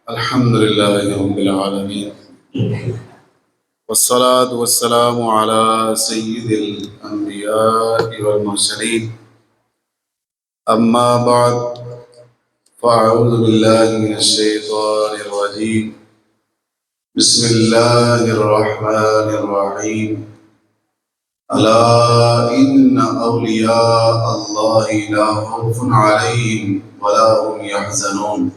الحمد لله رب العالمين، والصلاة والسلام على سيد الأنبياء والمرسلين. أما بعد، فأعوذ بالله من الشيطان الرجيم. بسم الله الرحمن الرحيم. ألا إن أولياء الله لا خوف عليهم ولا هم يحزنون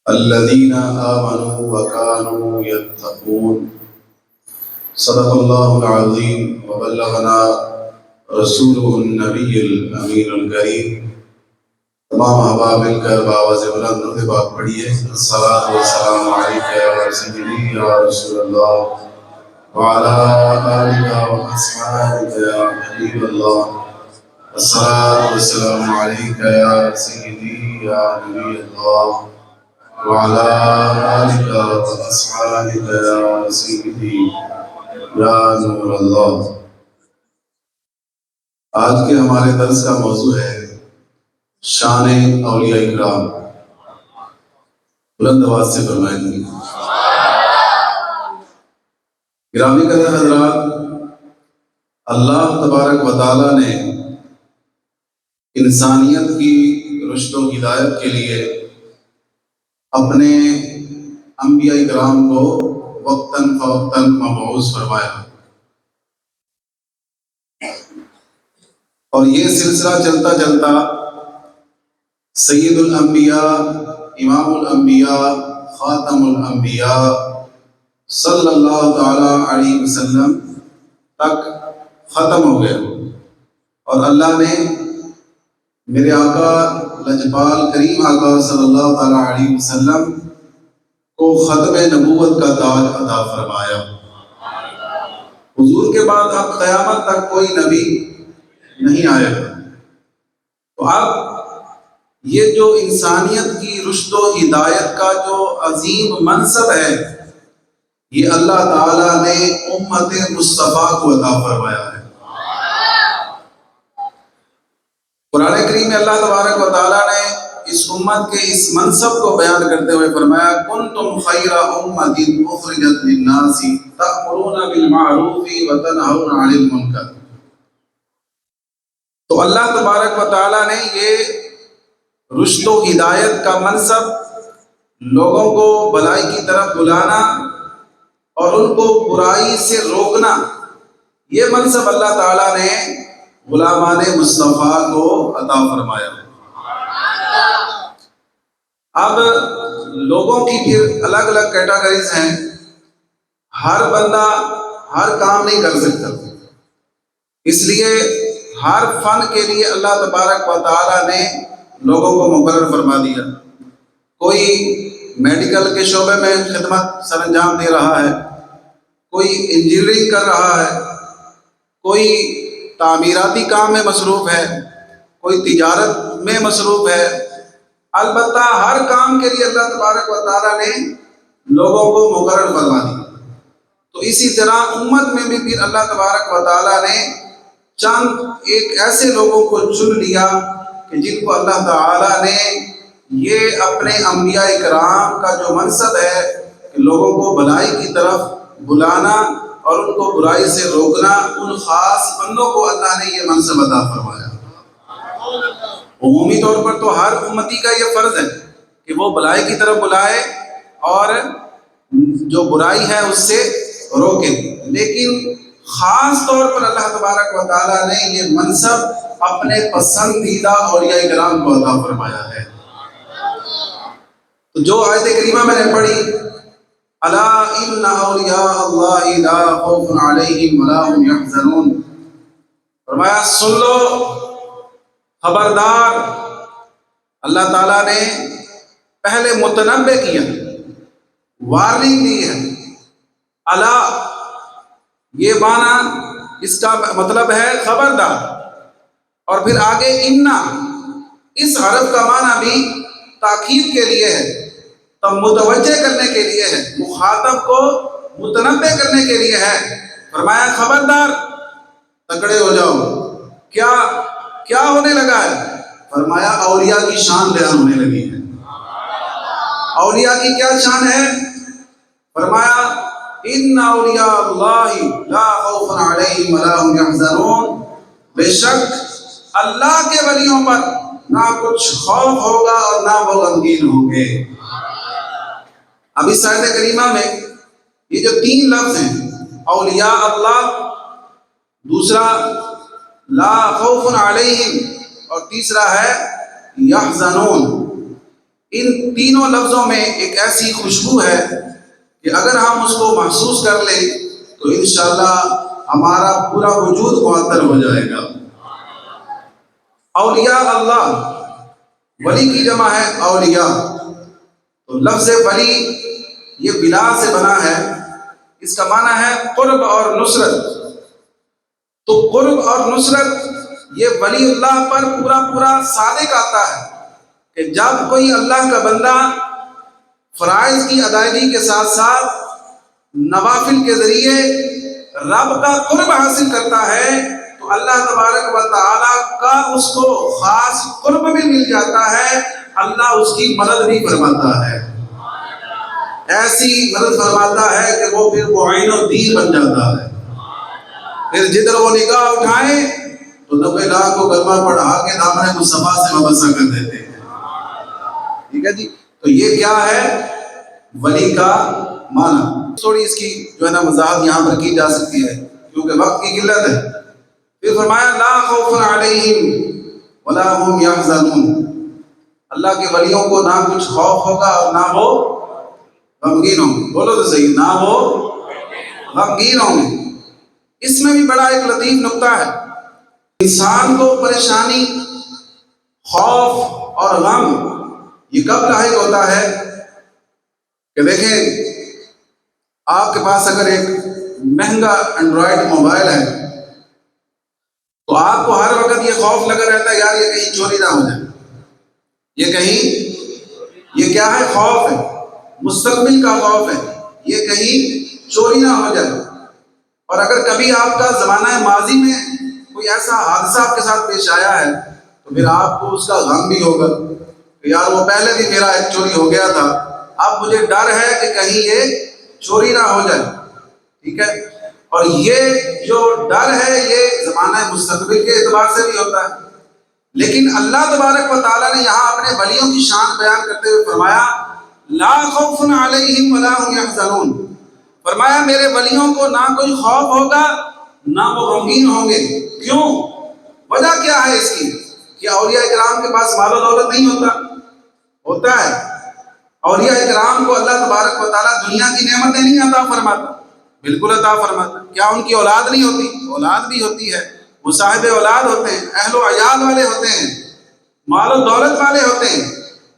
الذين آمنوا وكانوا يتقون. صدق الله العظيم وبلغنا رسوله النبی الامین الکریم. تمام احباب مل کر بآواز بلند درود پاک پڑھیے. الصلاۃ والسلام علیک یا سیدی یا رسول اللہ وعلی آلک واصحابک یا حبیب اللہ. الصلاۃ والسلام علیک یا سیدی یا نبی اللہ وعلى آلك وأصحابك يا سيدي يا نور اللہ. آج کے ہمارے درس کا موضوع ہے شان اولیاء اکرام. بلند آواز سے فرمائیں. گرامی قدر حضرات، اللہ تبارک و تعالیٰ نے انسانیت کی رشد و ہدایت کے لیے اپنے انبیاء اکرام کو وقتاً فوقتاً مبعوث فرمایا، اور یہ سلسلہ چلتا چلتا سید الانبیاء، امام الانبیاء، خاتم الانبیاء صلی اللہ تعالی علیہ وسلم تک ختم ہو گیا، اور اللہ نے میرے آقا لجپال کریم آقا صلی اللہ تعالی علیہ وسلم کو ختم نبوت کا تاج عطا فرمایا. حضور کے بعد اب قیامت تک کوئی نبی نہیں آئے گا. تو اب یہ جو انسانیت کی رشد و ہدایت کا جو عظیم منصب ہے، یہ اللہ تعالیٰ نے امت مصطفیٰ کو عطا فرمایا ہے. قرآن کریم میں اللہ تبارک و تعالیٰ نے اس امت کے اس منصب کو بیان کرتے ہوئے فرمایا کنتم خیر امۃ اخرجت للناس تأمرون بالمعروف وتنہون عن المنکر. تو اللہ تبارک و تعالیٰ نے یہ رشد و ہدایت کا منصب، لوگوں کو بھلائی کی طرف بلانا اور ان کو برائی سے روکنا، یہ منصب اللہ تعالیٰ نے غلامان مصطفیٰ کو عطا فرمایا. اب لوگوں کی پھر الگ الگ کیٹاگریز ہیں. ہر بندہ ہر کام نہیں کر سکتا، اس لیے ہر فن کے لیے اللہ تبارک و تعالیٰ نے لوگوں کو مقرر فرما دیا. کوئی میڈیکل کے شعبے میں خدمت سر انجام دے رہا ہے، کوئی انجینئرنگ کر رہا ہے، کوئی تعمیراتی کام میں مصروف ہے، کوئی تجارت میں مصروف ہے. البتہ ہر کام کے لیے اللہ تبارک و تعالیٰ نے لوگوں کو مقرر فرما دیا. تو اسی طرح امت میں بھی پھر اللہ تبارک و تعالیٰ نے چند ایک ایسے لوگوں کو چن لیا کہ جن کو اللہ تعالیٰ نے یہ اپنے انبیاء اکرام کا جو منصب ہے کہ لوگوں کو بھلائی کی طرف بلانا اور ان کو برائی سے روکنا، ان خاص بندوں کو اللہ نے یہ منصب عطا فرمایا. عمومی طور پر تو ہر امتی کا یہ فرض ہے کہ وہ بھلائی کی طرف بلائے اور جو برائی ہے اس سے روکے، لیکن خاص طور پر اللہ تبارک و تعالیٰ نے یہ منصب اپنے پسندیدہ اولیاء کرام کو عطا فرمایا ہے. تو جو آیت کریمہ میں نے پڑھی الا ان اولیاء اللہ لا خوف علیہم ولا هم یحزنون، فرمایا سن لو، خبردار. اللہ تعالیٰ نے پہلے متنبع کیا، وارننگ دی ہے. الا یہ معنی اس کا مطلب ہے خبردار، اور پھر آگے انا، اس حرف کا معنی بھی تاکید کے لیے ہے، تب متوجہ کرنے کے لیے ہے، مخاطب کو متنبع کرنے کے لیے ہے. فرمایا خبردار، تکڑے ہو جاؤ. کیا ہونے لگا ہے؟ فرمایا اولیاء کی شان بیان ہونے لگی ہے. اولیاء کی کیا شان ہے؟ فرمایا ان اولیاء اللہ لا خوف علیہم ولا هم یحزنون، بے شک اللہ کے ولیوں پر نہ کچھ خوف ہوگا اور نہ وہ غمگین ہوں گے۔ اب اس آیت کریمہ میں یہ جو تین لفظ ہیں، اولیاء اللہ، دوسرا لا خوف علیہم، اور تیسرا ہے یحزنون، ان تینوں لفظوں میں ایک ایسی خوشبو ہے کہ اگر ہم اس کو محسوس کر لیں تو انشاءاللہ ہمارا پورا وجود معطر ہو جائے گا۔ اولیاء اللہ، ولی کی جمع ہے اولیاء، تو لفظ ولی یہ بلا سے بنا ہے، اس کا معنی ہے قرب اور نصرت۔ تو قرب اور نصرت یہ ولی اللہ پر پورا صادق آتا ہے کہ جب کوئی اللہ کا بندہ فرائض کی ادائیگی کے ساتھ ساتھ نوافل کے ذریعے رب کا قرب حاصل کرتا ہے تو اللہ تبارک و تعالیٰ کا اس کو خاص قرب بھی مل جاتا ہے، اللہ اس کی مدد بھی فرماتا ہے، ایسی مدد فرماتا ہے کہ وہ پھر معین الدین بن جاتا ہے۔ پھر جدھر وہ نگاہ اٹھائیں تو 90 لاکھ کو کلمہ پڑھا کے دامن مصطفیٰ سے وابستہ کر دیتے ہیں۔ ٹھیک ہے جی، تو یہ کیا ہے ولی کا معنی؟ تھوڑی اس کی جو ہے نا وضاحت یہاں پر کی جا سکتی ہے کیونکہ وقت کی قلت ہے۔ پھر فرمایا لا خوف علیہم ولا هم یحزنون، اللہ کے ولیوں کو نہ کچھ خوف ہوگا اور نہ وہ غمگین ہوں گے۔ بولو تو صحیح، نہ وہ غمگین ہوں گے۔ اس میں بھی بڑا ایک لطیف نقطہ ہے، انسان کو پریشانی، خوف اور غم یہ کب لاحق ہوتا ہے کہ دیکھیں آپ کے پاس اگر ایک مہنگا اینڈرائڈ موبائل ہے تو آپ کو ہر وقت یہ خوف لگا رہتا ہے یار یہ کہیں چوری نہ ہو جائے، یہ کیا ہے؟ خوف ہے، مستقبل کا خوف ہے، یہ کہیں چوری نہ ہو جائے۔ اور اگر کبھی آپ کا زمانہ ماضی میں کوئی ایسا حادثہ آپ کے ساتھ پیش آیا ہے تو پھر آپ کو اس کا غم بھی ہوگا کہ یار وہ پہلے بھی میرا ایک چوری ہو گیا تھا، اب مجھے ڈر ہے کہ کہیں یہ چوری نہ ہو جائے۔ ٹھیک ہے، اور یہ جو ڈر ہے یہ زمانہ مستقبل کے اعتبار سے بھی ہوتا ہے، لیکن اللہ تبارک و تعالیٰ نے یہاں اپنے ولیوں کی شان بیان کرتے ہوئے فرمایا لا خوف علیہم ولا هم یحزنون، فرمایا میرے ولیوں کو نہ کوئی خوف ہوگا نہ وہ غمگین ہوں گے۔ کیوں؟ وجہ کیا ہے اس کی کہ اولیاء کرام کے پاس مال و دولت نہیں ہوتا ہے، اولیاء کرام کو اللہ تبارک و تعالیٰ دنیا کی نعمتیں نہیں عطا فرماتا، بالکل عطا فرماتا۔ کیا ان کی اولاد نہیں ہوتی؟ اولاد بھی ہوتی ہے، وہ صاحب اولاد ہوتے ہیں، اہل و عیال والے ہوتے ہیں، مال و دولت والے ہوتے ہیں،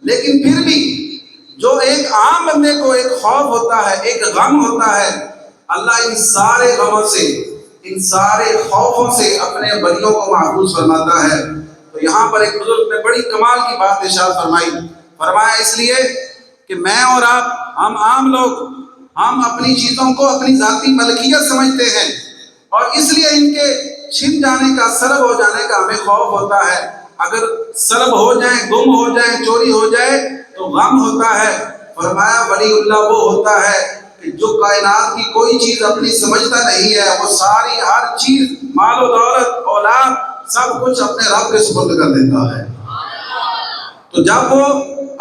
لیکن پھر بھی جو ایک عام بندے کو ایک خوف ہوتا ہے، ایک غم ہوتا ہے، اللہ ان سارے غموں سے، ان سارے خوفوں سے اپنے ولیوں کو محفوظ فرماتا ہے۔ تو یہاں پر ایک بزرگ نے بڑی کمال کی بات ارشاد فرمایا اس لیے کہ میں اور آپ، ہم عام لوگ، ہم اپنی چیزوں کو اپنی ذاتی ملکیت سمجھتے ہیں اور اس لیے ان کے چھن جانے کا، سلب ہو جانے کا ہمیں خوف ہوتا ہے۔ اگر سلب ہو جائیں، گم ہو جائیں، چوری ہو جائے تو غم ہوتا ہے۔ فرمایا ولی اللہ وہ ہوتا ہے کہ جو کائنات کی کوئی چیز اپنی سمجھتا نہیں ہے، وہ ساری ہر چیز، مال و دولت، اولاد، سب کچھ اپنے رب کے سپرد کر دیتا ہے۔ تو جب وہ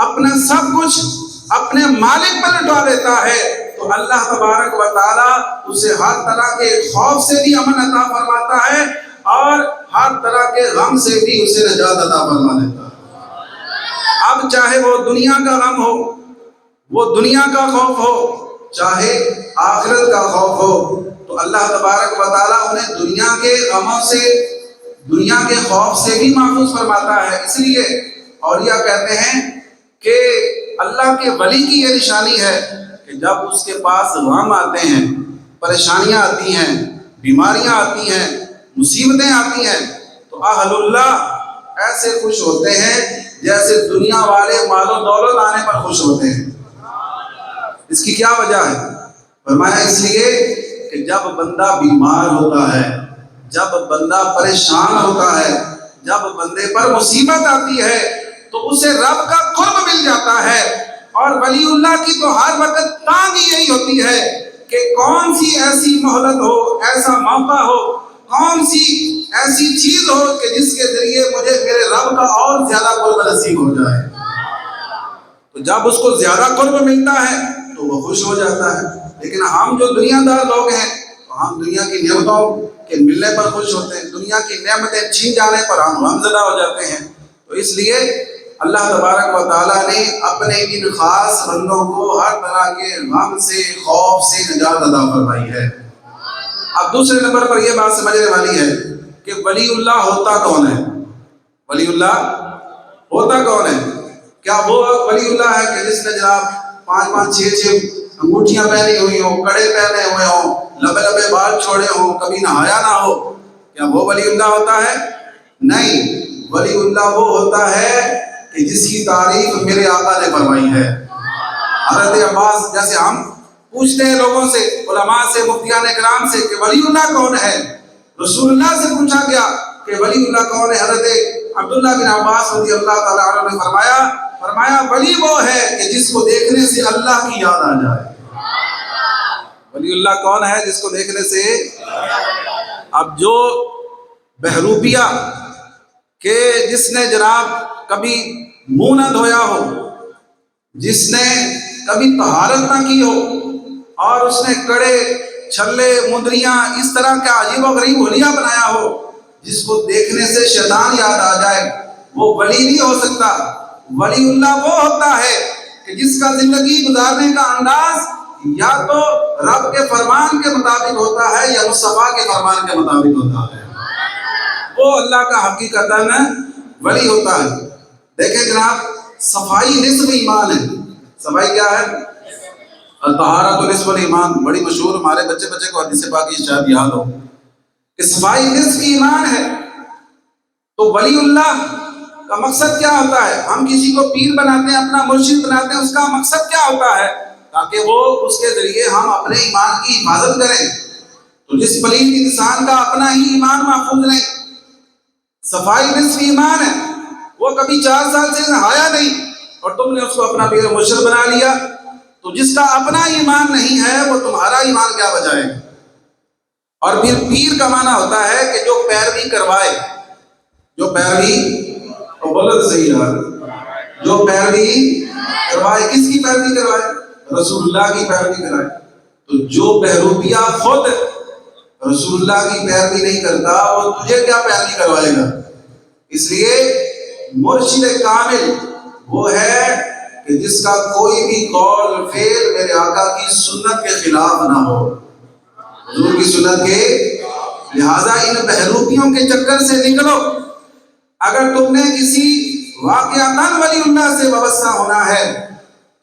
اپنا سب کچھ اپنے مالک پر لٹا دیتا ہے تو اللہ تبارک و تعالیٰ اسے ہر طرح کے خوف سے بھی امن عطا فرماتا ہے اور ہر طرح کے غم سے بھی اسے نجات عطا فرما دیتا ہے۔ اب چاہے وہ دنیا کا غم ہو، وہ دنیا کا خوف ہو، چاہے آخرت کا خوف ہو، تو اللہ تبارک و تعالیٰ انہیں دنیا کے غموں سے، دنیا کے خوف سے بھی محفوظ فرماتا ہے۔ اس لیے اولیاء کہتے ہیں کہ اللہ کے ولی کی یہ نشانی ہے کہ جب اس کے پاس غم آتے ہیں، پریشانیاں آتی ہیں، بیماریاں آتی ہیں، مصیبتیں آتی ہیں، تو اہل اللہ ایسے خوش ہوتے ہیں جیسے دنیا والے مال و دولت آنے پر خوش ہوتے ہیں۔ اس کی کیا وجہ ہے؟ فرمایا اس لیے کہ جب بندہ بیمار ہوتا ہے، جب بندہ پریشان ہوتا ہے، جب بندے پر مصیبت آتی ہے تو اسے رب کا قرب مل جاتا ہے اور ولی اللہ کی تو ہر وقت تانگ یہی ہوتی ہے کہ کون سی ایسی مہلت ہو، ایسا موقع ہو، کون سی ایسی چیز ہو کہ جس کے ذریعے مجھے میرے رب کا اور زیادہ قرب نصیب ہو جائے۔ تو جب اس کو زیادہ قرب ملتا ہے تو وہ خوش ہو جاتا ہے۔ لیکن ہم جو دنیا دار لوگ ہیں تو ہم دنیا کی نعمتوں کے ملنے پر خوش ہوتے ہیں، دنیا کی نعمتیں چھین جانے پر ہم غمزدہ ہو جاتے ہیں۔ تو اس لیے اللہ تبارک و تعالیٰ نے اپنے ان خاص بندوں کو ہر طرح کے غم سے، خوف سے نجات عطا فرمائی ہے۔ اب دوسرے نمبر پر یہ بات سمجھنے والی ہے کہ ولی اللہ ہوتا کون ہے؟ ولی اللہ ہوتا کون ہے؟ کیا وہ ولی اللہ ہے کہ جس نے جناب 5 6 انگوٹھیاں پہنی ہوئی ہوں، کڑے پہنے ہوئے ہوں، لمبے لمبے بال چھوڑے ہوں، کبھی نہایا نہ ہو؟ کیا وہ ولی اللہ ہوتا ہے؟ نہیں، ولی اللہ وہ ہوتا ہے کہ جس کی تعریف میرے آقا نے فرمائی ہے۔ حضرت عباس، جیسے ہم پوچھتے ہیں لوگوں سے، علماء سے، مفتیان کرام سے کہ ولی اللہ کون ہے، رسول اللہ سے پوچھا گیا کہ ولی اللہ کون ہے۔ حضرت عبداللہ بن عباس رضی اللہ تعالیٰ عنہ نے فرمایا ولی وہ ہے کہ جس کو دیکھنے سے اللہ کی یاد آ جائے۔ ولی اللہ کون ہے؟ جس کو دیکھنے سے۔ اب جو بہروپیہ کہ جس نے جناب کبھی منہ نہ دھویا ہو، جس نے کبھی طہارت نہ کی ہو، اور اس نے کڑے، چھلے، مندریاں، اس طرح کا عجیب و غریب حلیہ بنایا ہو، جس کو دیکھنے سے شیطان یاد آ جائے، وہ ولی نہیں ہو سکتا۔ ولی اللہ وہ ہوتا ہے کہ جس کا زندگی گزارنے کا انداز یا تو رب کے فرمان کے مطابق ہوتا ہے یا مصطفیٰ کے فرمان کے مطابق ہوتا ہے، وہ اللہ کا حقیقتاً ولی ہوتا ہے۔ دیکھیں جناب، صفائی نصف ایمان ہے۔ صفائی کیا ہے؟ الطہارۃ نصف الایمان، بڑی مشہور، ہمارے بچے کو حدیث پاک کی شاید یاد ہو کہ صفائی نصف ایمان ہے۔ تو ولی اللہ کا مقصد کیا ہوتا ہے؟ ہم کسی کو پیر بناتے ہیں، اپنا مرشد بناتے ہیں، اس کا مقصد کیا ہوتا ہے؟ تاکہ وہ اس کے ذریعے ہم اپنے ایمان کی حفاظت کریں۔ تو جس پلید انسان کا اپنا ہی ایمان محفوظ نہیں، صفائی نصف ایمان ہے، وہ کبھی 4 سال سے نہایا نہیں اور تم نے اس کو اپنا پیر مرشد بنا لیا، تو جس کا اپنا ایمان نہیں ہے وہ تمہارا ایمان کیا بچائے؟ اور پھر پیر کا معنی ہوتا ہے کہ جو پیروی کروائے، جو پیروی، تو بولو تو صحیح یار، جو پیروی کروائے، کس کی پیروی کروائے؟ رسول اللہ کی پیروی کرائے۔ تو جو بہروپیہ خود رسول اللہ کی پیروی نہیں کرتا، وہ تجھے کیا پیروی کروائے گا؟ اس لیے مرشد کامل وہ ہے کہ جس کا کوئی بھی قول فعل میرے آقا کی سنت کے خلاف نہ ہو، حضور کی سنت کے۔ لہذا ان بہروپیوں کے چکر سے نکلو۔ اگر تم نے کسی واقعتاً ولی اللہ سے وابستہ ہونا ہے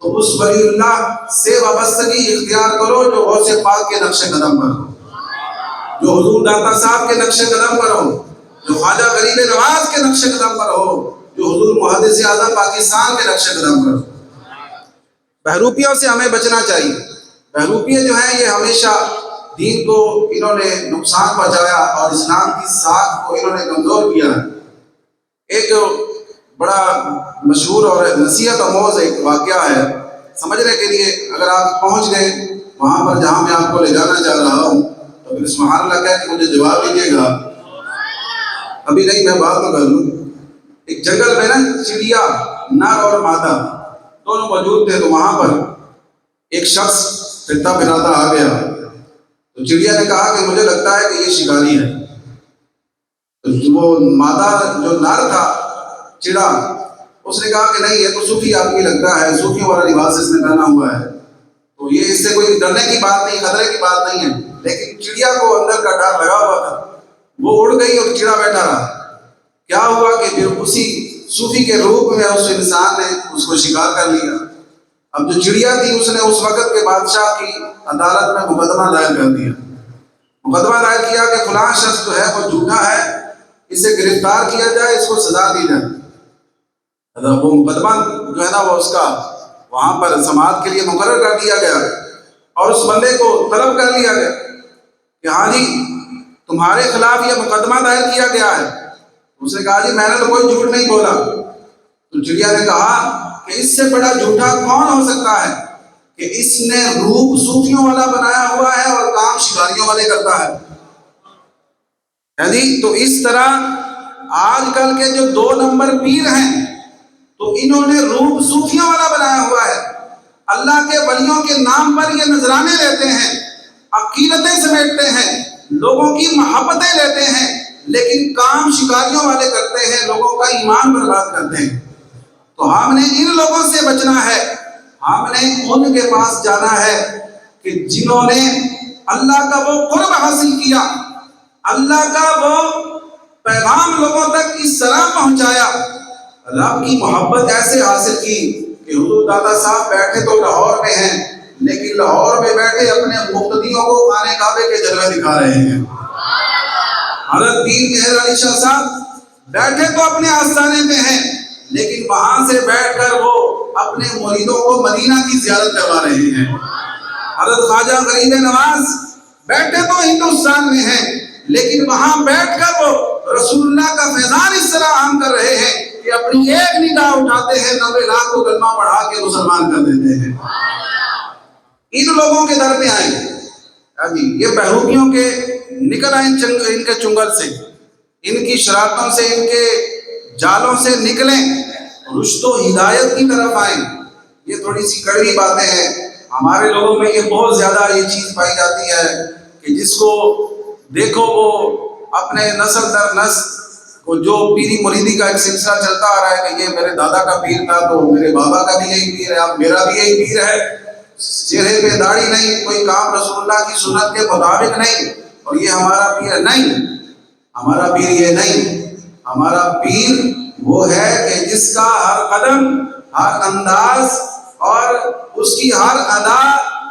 تو اس ولی اللہ سے وابستگی اختیار کرو جو غوث پاک کے نقش قدم پر ہو، جو حضور داتا صاحب کے نقش قدم پر ہو، جو خواجہ غریب نواز کے نقش قدم پر ہو، جو حضور محدث اعظم پاکستان کے نقش قدم پر ہو۔ بہروپیوں سے ہمیں بچنا چاہیے۔ بہروپیے جو ہیں یہ ہمیشہ دین کو انہوں نے نقصان پہنچایا اور اسلام کی ساکھ کو انہوں نے کمزور کیا۔ ایک بڑا مشہور اور نصیحت آموز ایک واقعہ ہے، سمجھنے کے لیے اگر آپ پہنچ گئے وہاں پر جہاں میں آپ کو لے جانا چاہ رہا ہوں تو پھر سبحان اللہ کہہ کے مجھے جواب دیجیے گا، ابھی نہیں، میں بات میں کر لوں۔ ایک جنگل میں نا چڑیا، نر اور مادہ دونوں موجود تھے، تو وہاں پر ایک شخص پھرتا پھراتا آ گیا، تو چڑیا نے کہا کہ مجھے لگتا ہے کہ یہ شکاری ہے۔ تو وہ مادہ جو نر تھا چڑا، اس نے کہا کہ نہیں، یہ تو صوفی آدمی لگتا ہے، صوفیوں والا لباس اس نے پہنا ہوا ہے، تو یہ اس سے کوئی ڈرنے کی بات نہیں، خطرے کی بات نہیں ہے۔ لیکن چڑیا کو اندر کا ڈر لگا ہوا تھا، وہ اڑ گئی اور چڑا بیٹھا رہا۔ کیا ہوا کہ پھر اسی صوفی کے روپ میں اس انسان نے اس کو شکار کر لیا۔ اب جو چڑیا تھی اس نے اس وقت کے بادشاہ کی عدالت میں مقدمہ دائر کر دیا، مقدمہ دائر کیا کہ فلاں شخص جو ہے وہ جھوٹا ہے، اسے گرفتار کیا جائے، اس کو سزا دی جائے۔ وہ مقدمہ جو ہے نا وہ اس کا وہاں پر سماعت کے لیے مقرر کر دیا گیا اور اس بندے کو طلب کر لیا گیا کہ ہاں جی تمہارے خلاف یہ مقدمہ دائر کیا گیا ہے۔ اس نے کہا جی میں نے تو کوئی جھوٹ نہیں بولا۔ تو چڑیا نے کہا کہ اس سے بڑا جھوٹا کون ہو سکتا ہے کہ اس نے روپ صوفیوں والا بنایا ہوا ہے اور کام شکاریوں والے کرتا ہے. تو اس طرح آج کل کے جو 2 نمبر پیر ہیں تو انہوں نے روپ صوفیوں والا بنایا ہوا ہے. اللہ کے ولیوں کے نام پر یہ نذرانے لیتے ہیں، عقیدتیں سمیٹتے ہیں، لوگوں کی محبتیں لیتے ہیں، لیکن کام شکاریوں والے کرتے ہیں، لوگوں کا ایمان برباد کرتے ہیں. تو ہم نے ان لوگوں سے بچنا ہے، ہم نے ان کے پاس جانا ہے کہ جنہوں نے اللہ کا وہ قرب حاصل کیا، اللہ کا وہ پیغام لوگوں تک اس طرح پہنچایا، رب کی محبت ایسے حاصل کی کہ حضور دادا صاحب بیٹھے تو لاہور میں ہیں، لیکن لاہور میں بیٹھے اپنے مقتدیوں کو خانے کعبے کے جلوے دکھا رہے ہیں. حضرت پیر مہر علی شاہ صاحب بیٹھے تو اپنے آستانے میں ہیں، لیکن وہاں سے بیٹھ کر وہ اپنے مریدوں کو مدینہ کی زیارت کروا رہے ہیں. حضرت خواجہ غریب نواز بیٹھے تو ہندوستان میں ہیں، لیکن وہاں بیٹھ کر وہ رسول اللہ کا فیضان اس طرح عام کر رہے ہیں کہ اپنی ایک نگاہ اٹھاتے ہیں 90 لاکھ کو کلمہ پڑھا کے مسلمان کر دیتے ہیں. ان لوگوں کے در پہ آئیں، یہ بہروپیوں کے نکل آئیں ان کے چنگل سے، ان کی شرارتوں سے، ان کے جالوں سے نکلیں، رشد و ہدایت کی طرف آئیں. یہ تھوڑی سی کڑوی باتیں ہیں، ہمارے لوگوں میں یہ بہت زیادہ یہ چیز پائی جاتی ہے کہ جس کو دیکھو وہ اپنے نسل در نسل کو جو پیری مریدی کا ایک سلسلہ چلتا آ رہا ہے کہ یہ میرے دادا کا پیر تھا تو میرے بابا کا بھی یہی پیر ہے، اب میرا بھی یہی پیر ہے. چہرے پہ داڑھی نہیں، کوئی کام رسول اللہ کی سنت کے مطابق نہیں، اور یہ ہمارا پیر ہے. نہیں، ہمارا پیر یہ نہیں. ہمارا پیر وہ ہے کہ جس کا ہر قدم، ہر انداز اور اس کی ہر ادا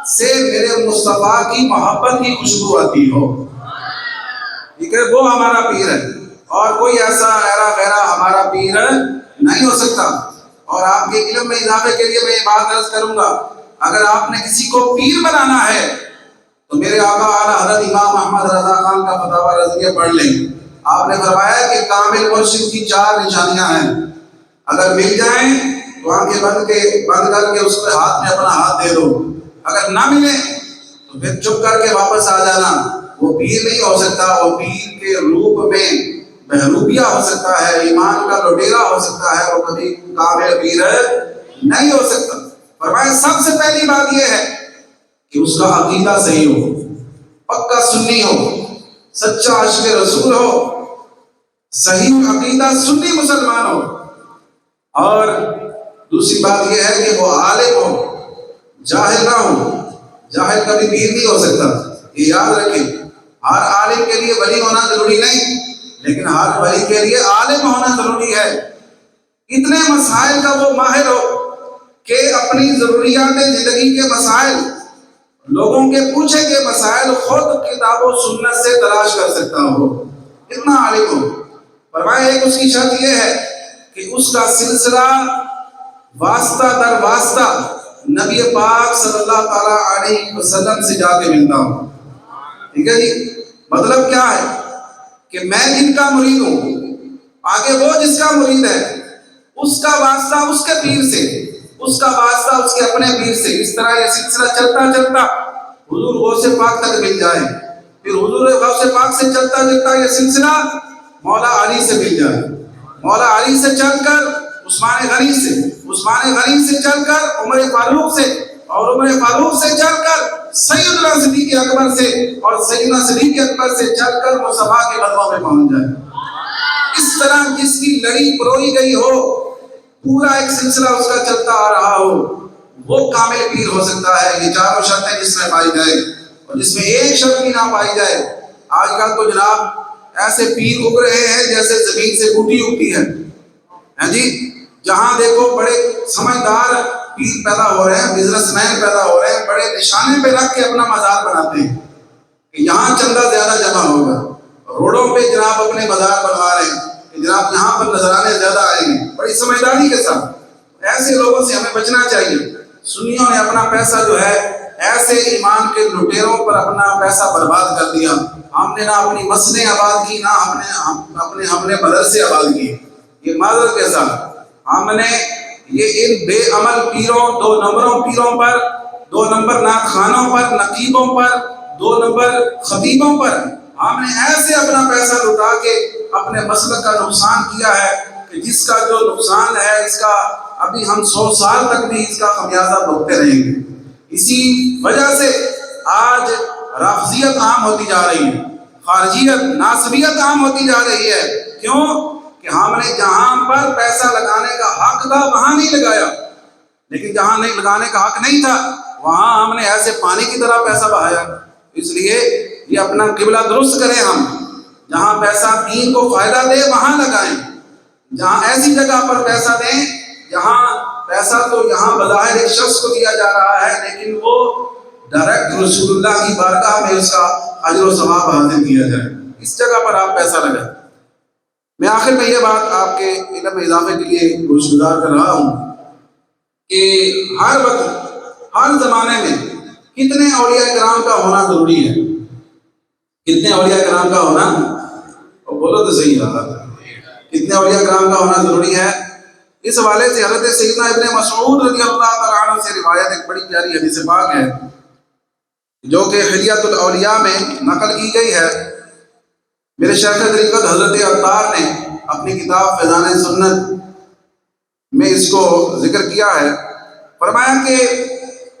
سے میرے مصطفیٰ کی محبت کی خوشبو آتی ہو. ٹھیک ہے، وہ ہمارا پیر ہے، اور کوئی ایسا ایرا غیرہ ہمارا پیر نہیں ہو سکتا. اور آپ کے علم میں اضافے کے لیے میں یہ بات عرض کروں گا، اگر آپ نے کسی کو پیر بنانا ہے تو میرے آقا اعلیٰ حضرت امام احمد رضا خان کا فتاوی رضویہ پڑھ لیں. آپ نے فرمایا کہ کامل مرشد کی 4 نشانیاں ہیں، اگر مل جائیں تو آنکھیں بند کر کے اس کے ہاتھ میں اپنا ہاتھ دے دو، اگر نہ ملے تو پھر چپ کر کے واپس آ جانا. وہ پیر نہیں ہو سکتا، وہ پیر کے روپ میں بہروپیہ ہو سکتا ہے، ایمان کا لٹیرا ہو سکتا ہے، وہ کبھی کامل پیر نہیں ہو سکتا. فرمایا سب سے پہلی بات یہ ہے کہ اس کا عقیدہ صحیح ہو، پکا سنی ہو، سچا عاشق رسول ہو، صحیح عقیدہ سنی مسلمان ہو. اور دوسری بات یہ ہے کہ وہ عالم ہو، جاہل نہ ہو. جاہل کبھی پیر نہیں ہو سکتا، یہ یاد رکھیں. ہر عالم کے لیے ولی ہونا ضروری نہیں، لیکن ہر ولی کے لیے عالم ہونا ضروری ہے. اتنے مسائل کا وہ ماہر ہو کہ اپنی ضروریات زندگی کے مسائل، لوگوں کے پوچھے کے مسائل خود کتاب و سنت سے تلاش کر سکتا ہو، اتنا عالم ہو. فرمایا ایک اس کی شرط یہ ہے کہ اس کا سلسلہ واسطہ در واسطہ نبی پاک صلی اللہ تعالیٰ علیہ وسلم سے جا کے ملتا ہوں. ٹھیک ہے جی، مطلب کیا ہے کہ میں جن کا مرید ہوں، آگے وہ جس کا مرید ہے اس کا واسطہ اس کے پیر سے، اس کا واسطہ اس کے اپنے پیر سے. اس طرح یہ سلسلہ چلتا چلتا حضور غوث پاک تک مل جائے، پھر حضور غوث پاک سے چلتا چلتا یہ سلسلہ مولا علی سے مل جائے، مولا علی سے چل کر عثمان غنی سے، عثمان غنی سے چل کر عمر فاروق سے، اور عمر فاروق سے چل کر سیدنا صدیق اکبر سے، اور سیدنا صدیق اکبر سے چل کر مصطفیٰ کے قدموں میں پہنچ جائے. اس طرح جس کی لڑی پروئی گئی ہو، پورا ایک سلسلہ اس کا چلتا آ رہا ہو، وہ کامل پیر ہو سکتا ہے. یہ 4 شرطیں جس میں پائی جائے، اور جس میں ایک شرط بھی نہ پائی جائے. آج کل تو جناب ایسے پیر اگ رہے ہیں جیسے زمین سے بوٹی اگتی ہے. ہاں جی، جہاں دیکھو بڑے سمجھدار پیر پیدا ہو رہے ہیں، بزنس مین پیدا ہو رہے ہیں، بڑے نشانے پہ رکھ کے اپنا مزار بناتے ہیں کہ یہاں چندہ زیادہ جمع ہوگا. روڈوں پہ جناب اپنے مزار بنوا رہے ہیں کہ جناب یہاں پر نظرانے زیادہ آئیں گے، بڑی سمجھداری کے ساتھ. ایسے لوگوں سے ہمیں بچنا چاہیے. سنیوں نے اپنا پیسہ جو ہے ایسے ایمان کے لٹیروں پر اپنا پیسہ برباد کر دیا. ہم نے نہ اپنی مسجدیں آباد کی، نہ ہم نے مدرسے آباد کیے. یہ معذرت کے ساتھ ہم نے یہ ان بے عمل پیروں، 2 نمبروں پیروں پر، 2 نمبر نعت خوانوں پر، نقیبوں پر، 2 نمبر خطیبوں پر ہم نے ایسے اپنا پیسہ لٹا کے اپنے مسلک کا نقصان کیا ہے کہ جس کا جو نقصان ہے اس کا ابھی ہم 100 سال تک بھی اس کا خمیازہ بھگتے رہیں گے۔ اسی وجہ سے آج رافضیت عام ہوتی جا رہی ہے، خارجیت، ناصبیت عام ہوتی جا رہی ہے۔ کیوں؟ کہ ہم نے جہاں پر پیسہ لگانے کا حق تھا وہاں نہیں لگایا، لیکن جہاں نہیں لگانے کا حق نہیں تھا وہاں ہم نے ایسے پانی کی طرح پیسہ بہایا۔ اس لیے یہ اپنا قبلہ درست کریں، ہم جہاں پیسہ دین کو فائدہ دے وہاں لگائیں، جہاں ایسی جگہ پر پیسہ دیں جہاں پیسہ تو یہاں بظاہر ایک شخص کو دیا جا رہا ہے لیکن وہ ڈائریکٹ رسول اللہ کی بارگاہ میں اس کا اجر و ثواب حاصل کیا جائے، اس جگہ پر آپ پیسہ لگائیں۔ میں آخر میں یہ بات آپ کے علم میں اضافے کے لیے گزار کر رہا ہوں کہ ہر وقت، ہر زمانے میں کتنے اولیاء کرام کا ہونا ضروری ہے، کتنے اولیاء کرام کا ہونا، اور بولو تو صحیح رہا، کتنے اولیاء کرام کا ہونا ضروری ہے۔ اس حوالے سے حضرت سیدنا ابن مسعود رضی اللہ تعالیٰ عنہ سے روایت ایک بڑی پیاری حدیث پاک ہے جو کہ حلیۃ الاولیاء میں نقل کی گئی ہے۔ میرے شیخ طریقت حضرت عطار نے اپنی کتاب فیضان سنت میں اس کو ذکر کیا ہے۔ فرمایا کہ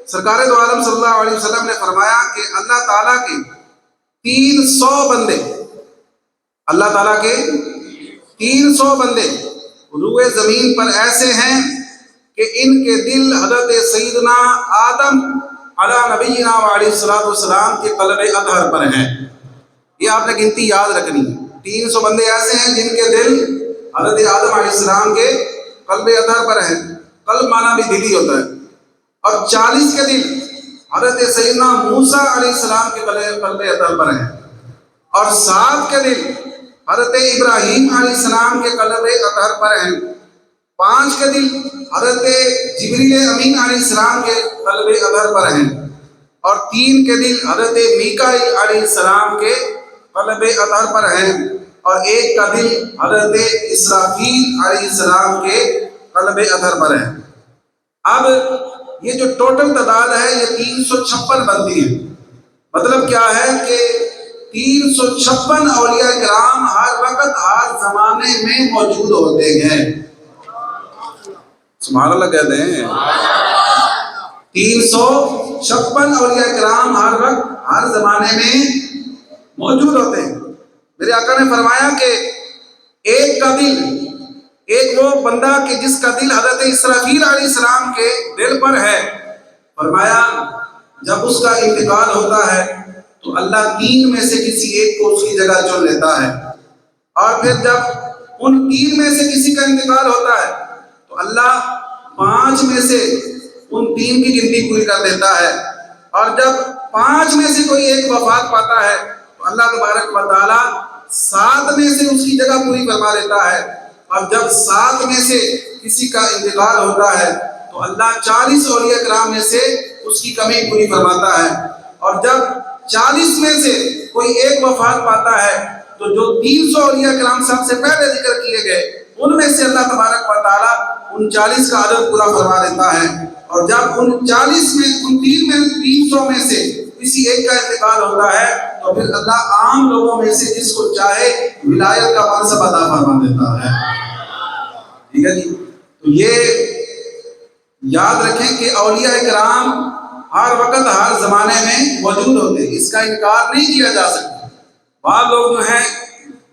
سرکار دو عالم صلی اللہ علیہ وسلم نے فرمایا کہ اللہ تعالیٰ کے 300 بندے، اللہ تعالیٰ کے 300 بندے روئے زمین پر ایسے ہیں کہ ان کے دل حضرت سیدنا آدم علی نبینا علیہ السلام کے قلب اطہر پر ہیں۔ یہ آپ نے گنتی یاد رکھنی ہے، 300 بندے ایسے ہیں جن کے دل حضرت آدم علیہ السلام کے قلب اطہر پر ہیں۔ قلب معنی بھی دل ہی ہوتا ہے۔ اور 40 کے دل حضرت سیدنا موسیٰ علیہ السلام کے قلب اطہر پر ہیں، اور 7 کے دل حضرت ابراہیم علیہ السلام کے قلب اطہر پر ہیں، 5 کے دل حضرت جبریل امین علیہ السلام کے قلب اطہر پر ہیں، اور 3 کے دل حضرت میکائیل علیہ السلام کے قلب اطہر پر ہیں، اور 1 کا دل حضرت اسرافیل علیہ السلام کے قلب اطہر پر ہے۔ اب یہ جو ٹوٹل تعداد ہے یہ 356 بنتی ہے۔ مطلب کیا ہے کہ 356 اولیاء کرام ہر وقت ہر زمانے میں موجود ہوتے ہیں۔ سبحان اللہ کہتے ہیں۔ 356 اولیاء کرام ہر وقت ہر زمانے میں موجود ہوتے ہیں۔ میرے آقا نے فرمایا کہ ایک کا دل، ایک وہ بندہ کہ جس کا دل حضرت اسرافیل علیہ السلام کے دل پر ہے، فرمایا جب اس کا انتقال ہوتا ہے تو اللہ 3 میں سے کسی ایک کو اس کی جگہ چن لیتا ہے، اور پھر جب ان 3 میں سے کسی کا انتقال ہوتا ہے تو اللہ 5 میں سے ان 3 کی گنتی پوری کر دیتا ہے، اور جب 5 میں سے کوئی ایک وفات پاتا ہے تو اللہ تبارک و تعالیٰ 7 میں سے اس کی جگہ پوری فرما دیتا ہے، اور جب 7 میں سے کسی کا انتقال ہوتا ہے تو اللہ 40 اولیاء کرام میں سے اس کی کمی پوری فرماتا ہے، اور جب 40 میں سے کوئی ایک وفات پاتا ہے تو جو 300 اولیاء کرام سب سے پہلے ذکر کیے گئے ان میں سے اللہ تبارک و تعالیٰ ان 40 کا عدد پورا فرما دیتا ہے، اور جب ان 40 میں، ان 300 میں سے کسی ایک کا انتقال ہوتا ہے تو پھر اللہ عام لوگوں میں سے جس کو چاہے ولایت کا منصب عطا فرما دیتا ہے۔ ٹھیک ہے جی، تو یہ یاد رکھیں کہ اولیاء کرام ہر وقت ہر زمانے میں موجود ہوتے ہیں، اس کا انکار نہیں کیا جا سکتا۔ بعض لوگ جو ہیں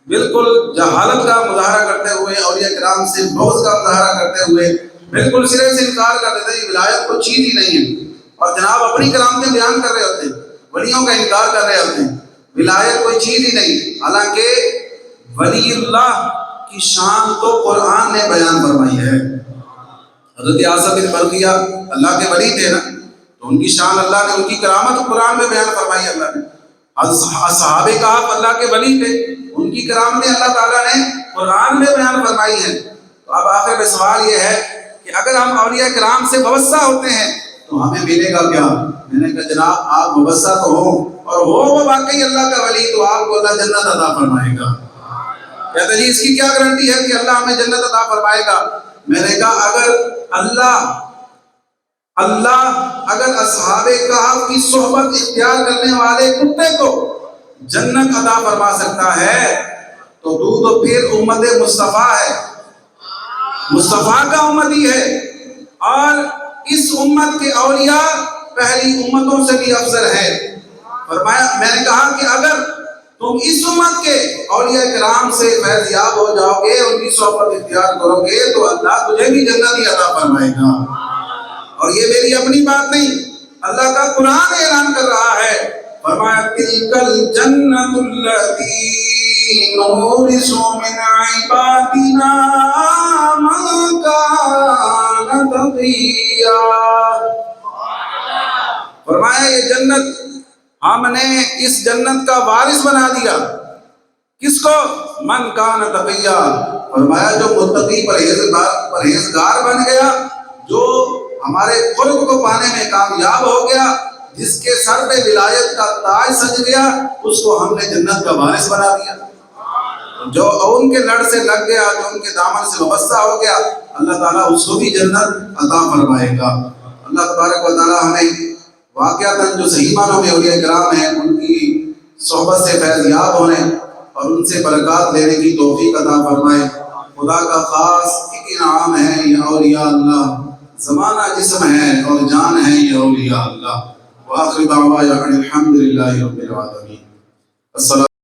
بالکل جہالت کا مظاہرہ کرتے ہوئے، اولیاء کرام سے بغض کا مظاہرہ کرتے ہوئے بالکل سرے سے انکار کر دیتے ہیں، ولایت کوئی چیز ہی نہیں ہے، اور جناب اپنی کرامتیں بیان کر رہے ہوتے ہیں، ولیوں کا انکار کر رہے ہوتے ہیں، ولایت کوئی چیز ہی نہیں۔ حالانکہ ولی اللہ کی شان تو قرآن نے بیان فرمائی ہے۔ حضرت آصف بن برقیہ اللہ کے ولی تھے نا، تو ان کی شان اللہ نے، ان کی کرامت قرآن میں بیان فرمائی اللہ نے۔ صحابہ کہف اللہ کے ولی تھے، ان کی کرامتیں اللہ تعالیٰ نے قرآن میں بیان فرمائی ہیں۔ تو اب آخر میں سوال یہ ہے کہ اگر ہم اولیاء کرام سے وابستہ ہوتے ہیں تو ہمیں ملے گا کیا؟ میں نے کہا جناب آپ وابستہ تو ہو، اور ہو وہ واقعی اللہ کا ولی تو آپ کو اللہ جنت عطا فرمائے گا۔ کہتے جی اس کی کیا گارنٹی ہے کہ اللہ ہمیں جنت عطا فرمائے گا؟ میں نے کہا اللہ اگر اصحاب کہف کی صحبت اختیار کرنے والے کتے کو جنت عطا فرما سکتا ہے تو تو پھر امت مصطفیٰ ہے، مصطفیٰ کا امتی ہے، اور اس امت کے اولیاء پہلی امتوں سے بھی افضل ہے۔ فرمایا، میں نے کہا کہ اگر تم اس امت کے اولیاء کرام سے فیض یاب ہو جاؤ گے، ان کی صحبت اختیار کرو گے، تو اللہ تجھے بھی جنت ہی عطا فرمائے گا۔ اور یہ میری اپنی بات نہیں، اللہ کا قرآن اعلان کر رہا ہے، فرمایا تِلْكَ الْجَنَّةُ الَّتِي نُورِثُ مِنْ عِبَادِنَا مَنْ كَانَ تَقِيًّا۔ فرمایا یہ جنت ہم نے اس جنت کا وارث بنا دیا، کس کو؟ من کان تقیّا، فرمایا جو متقی پرہیزگار بن گیا، جو ہمارے قرب کو پانے میں کامیاب ہو گیا، جس کے سر پہ ولایت کا تاج سج گیا، اس کو ہم نے جنت کا وارث بنا دیا۔ جو ان کے لڑ سے لگ گیا، جو ان کے دامن سے وابستہ ہو گیا، اللہ تعالیٰ اس کو بھی جنت عطا فرمائے گا۔ اللہ تبارک و تعالیٰ ہمیں واقعتاً جو صحیح معنوں میں اولیاء کرام ہیں ان کی صحبت سے فیض یاب ہونے اور ان سے برکات لینے کی توفیق عطا فرمائے۔ خدا کا خاص ایک انعام ہے یہ اولیاء اللہ، زمانہ جسم ہے اور جان ہے یہ اولیاء اللہ۔ وآخر دعوانا الحمدللہ رب العالمین۔ السلام